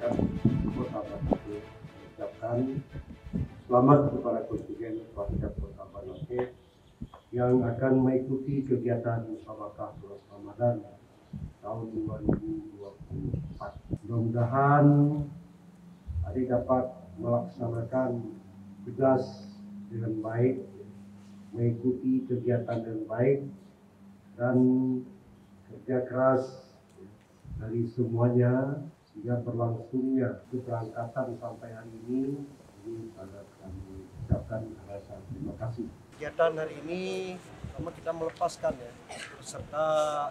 Masyarakat Kota Banote mengucapkan selamat kepada kontingen warga Kota Banote yang akan mengikuti kegiatan musabaqah bulan Ramadan tahun 2024. Mudah-mudahan adik dapat melaksanakan tugas dengan baik, mengikuti kegiatan dengan baik, dan kerja keras dari semuanya sehingga berlangsungnya keberangkatan sampai hari ini. Ini sangat kami ucapkan rasa terima kasih. Kegiatan hari ini pertama kita melepaskan peserta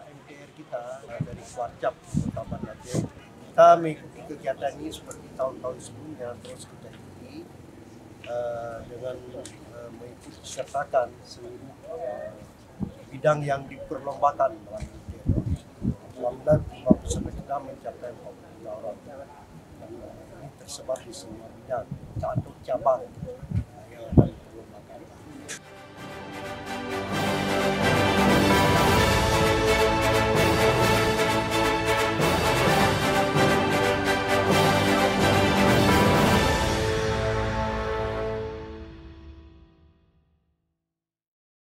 MTR kita dari Kuarcap Kota Banote. Kita mengikuti kegiatan ini seperti tahun-tahun sebelumnya, terus kita ikuti dengan mengikut sertakan seluruh bidang yang diperlombakan dalam MTR. Alhamdulillah jumlah peserta kita mencapai 43 orang. Ini tersebar di semua bidang atau cabang.